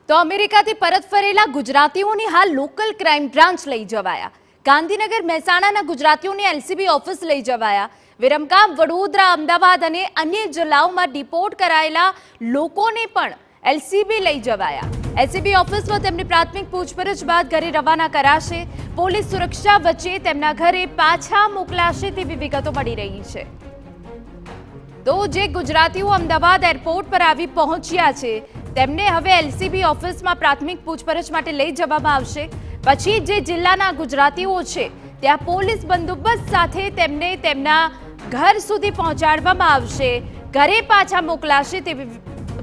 તો અમેરિકાથી પરત ફરેલા ગુજરાતીઓની હાલ લોકલ ક્રાઇમ બ્રાન્ચ લઈ જવાયા। ગાંધીનગર મહેસાણાના ગુજરાતીઓની એલસીબી ઓફિસ લઈ જવાયા। વિરમગામ, વડોદરા, અમદાવાદ અને અન્ય જિલ્લાઓમાં ડિપોર્ટ કરાયેલા લોકોને પણ એલસીબી લઈ જવાયા। એલસીબી ઓફિસમાં તેમની પ્રાથમિક પૂછપરછ બાદ ઘરે રવાના કરાશે। પોલીસ સુરક્ષા વચ્ચે તેમના ઘરે પાછા મોકલાશે તેવી વિગતો મળી રહી છે। તો જે ગુજરાતીઓ અમદાવાદ એરપોર્ટ પર આવી પહોંચ્યા છે તેમને હવે એલસીબી ઓફિસમાં પ્રાથમિક પૂછપરછ માટે લઈ જવામાં આવશે। પછી જે જિલ્લાના ગુજરાતીઓ છે ત્યાં પોલીસ બંદોબસ્ત સાથે તેમને તેમના ઘર સુધી પહોંચાડવામાં આવશે। ઘરે પાછા મોકલાશે તેવી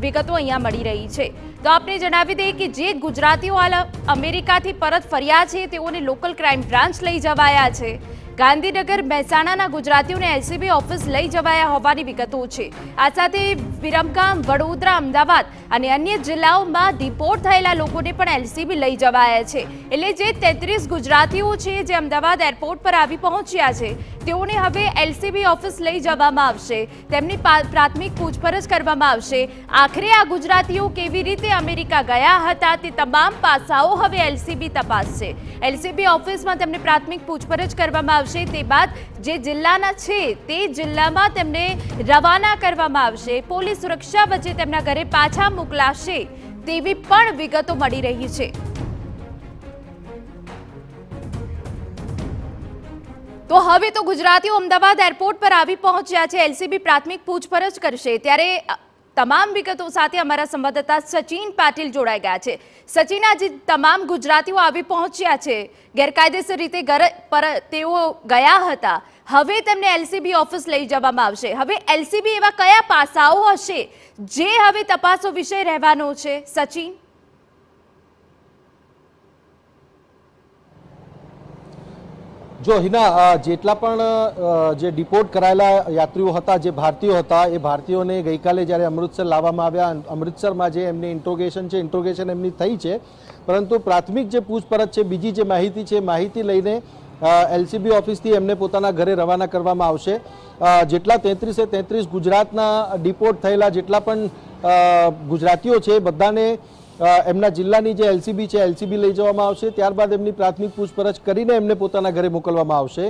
વિગતો અહીંયા મળી રહી છે। તો આપને જણાવી દઈએ કે જે ગુજરાતીઓ હાલ અમેરિકાથી પરત ફર્યા છે તેઓને લોકલ ક્રાઇમ બ્રાન્ચ લઈ જવાયા છે। ગાંધીનગર મહેસાણાના ગુજરાતીઓને એલસીબી ઓફિસ લઈ જવાયા હોવાની વિગતો છે। આ સાથે વિરમગામ, વડોદરા, અમદાવાદ અને અન્ય જિલ્લાઓમાં ડિપોર્ટ થયેલા લોકોને પણ એલસીબી લઈ જવાયા છે। એટલે જે 33 ગુજરાતીઓ છે જે અમદાવાદ એરપોર્ટ પર આવી પહોંચ્યા છે તેઓને હવે એલસીબી ઓફિસ લઈ જવામાં આવશે। તેમની પ્રાથમિક પૂછપરછ કરવામાં આવશે। આખરે આ ગુજરાતીઓ કેવી રીતે અમેરિકા ગયા હતા તે તમામ પાસાઓ હવે એલસીબી તપાસશે। એલસીબી ઓફિસમાં તેમને પ્રાથમિક પૂછપરછ કરવામાં આવશે। તે બાદ જે જિલ્લાના છે તે જિલ્લામાં તેમને રવાના કરવામાં આવશે। પોલીસ સુરક્ષા વચ્ચે તેમના ઘરે પાછા મોકલાશે તેવી પણ વિગતો મળી રહી છે। તો હવે તો ગુજરાતીઓ અમદાવાદ એરપોર્ટ પર આવી પહોંચ્યા છે। એલસીબી પ્રાથમિક પૂછપરછ કરશે ત્યારે તમામ વિગતો સાથે અમારા સંવાદદાતા સચિન પાટીલ જોડાઈ ગયા છે। સચિન, આજે તમામ ગુજરાતીઓ આવી પહોંચ્યા છે, ગેરકાયદેસર રીતે તેઓ ગયા હતા, હવે તેમને એલસીબી ઓફિસ લઈ જવામાં આવશે। હવે એલસીબી એવા કયા પાસાઓ હશે જે હવે તપાસો વિષય રહેવાનો છે? સચિન, જો હિના, જેટલા પણ જે ડિપોર્ટ કરાયેલા યાત્રીઓ હતા, જે ભારતીયો હતા, એ ભારતીયોને ગઈકાલે જ્યારે અમૃતસર લાવવામાં આવ્યા, અમૃતસરમાં જે એમની ઇન્ટ્રોગેશન એમની થઈ છે, પરંતુ પ્રાથમિક જે પૂછપરછ છે, બીજી જે માહિતી છે, માહિતી લઈને એલસીબી ઓફિસથી એમને પોતાના ઘરે રવાના કરવામાં આવશે। જેટલા 33 ગુજરાતના ડિપોર્ટ થયેલા જેટલા પણ ગુજરાતીઓ છે બધાને એમના જિલ્લાની જે એલસીબી છે એલસીબી લઈ જવામાં આવશે। ત્યારબાદ એમની પ્રાથમિક પૂછપરછ કરીને એમને પોતાના ઘરે મોકલવામાં આવશે।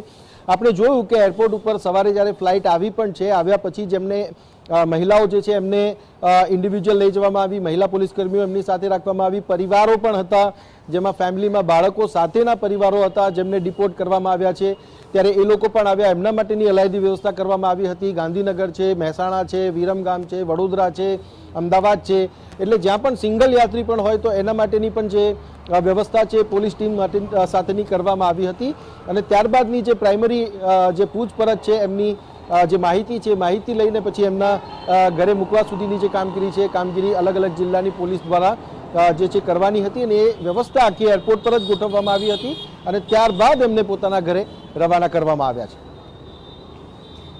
આપણે જોયું કે એરપોર્ટ ઉપર સવારે જ્યારે ફ્લાઇટ આવી પણ છે, આવ્યા પછી જેમને મહિલાઓ જે છે એમને ઇન્ડિવિજ્યુઅલ લઈ જવામાં આવી, મહિલા પોલીસકર્મીઓ એમની સાથે રાખવામાં આવી, પરિવારો પણ હતા જેમાં ફેમિલીમાં બાળકો સાથેના પરિવારો હતા જેમને ડિપોર્ટ કરવામાં આવ્યા છે, ત્યારે એ લોકો પણ આવ્યા। એમના માટેની અલાયદી વ્યવસ્થા કરવામાં આવી હતી। ગાંધીનગર છે, મહેસાણા છે, વિરમગામ છે, વડોદરા છે, અમદાવાદ છે, એટલે જ્યાં પણ સિંગલ યાત્રી પણ હોય તો એના માટેની પણ જે વ્યવસ્થા છે પોલીસ ટીમ સાથેની કરવામાં આવી હતી। અને ત્યારબાદની જે પ્રાઇમરી જે પૂછપરછ છે એમની જે માહિતી છે, માહિતી લઈને પછી એમના ઘરે મૂકવા સુધીની જે કામગીરી છે, કામગીરી અલગ અલગ જિલ્લાની પોલીસ દ્વારા જે છે કરવાની હતી અને એ વ્યવસ્થા આખી એરપોર્ટ પર જ ગોઠવવામાં આવી હતી અને ત્યારબાદ એમને પોતાના ઘરે રવાના કરવામાં આવ્યા છે।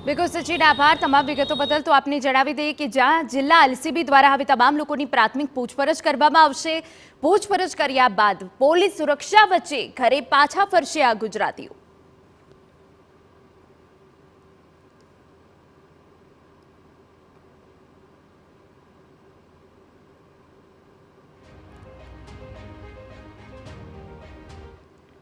બિલકુલ સચિન, આભાર તમામ વિગતો બદલ। તો આપને જણાવી દઈએ કે જ્યાં જિલ્લા એલસીબી દ્વારા હવે તમામ લોકોની પ્રાથમિક પૂછપરછ કરવામાં આવશે। પૂછપરછ કર્યા બાદ પોલીસ સુરક્ષા વચ્ચે ઘરે પાછા ફરશે આ ગુજરાતીઓ।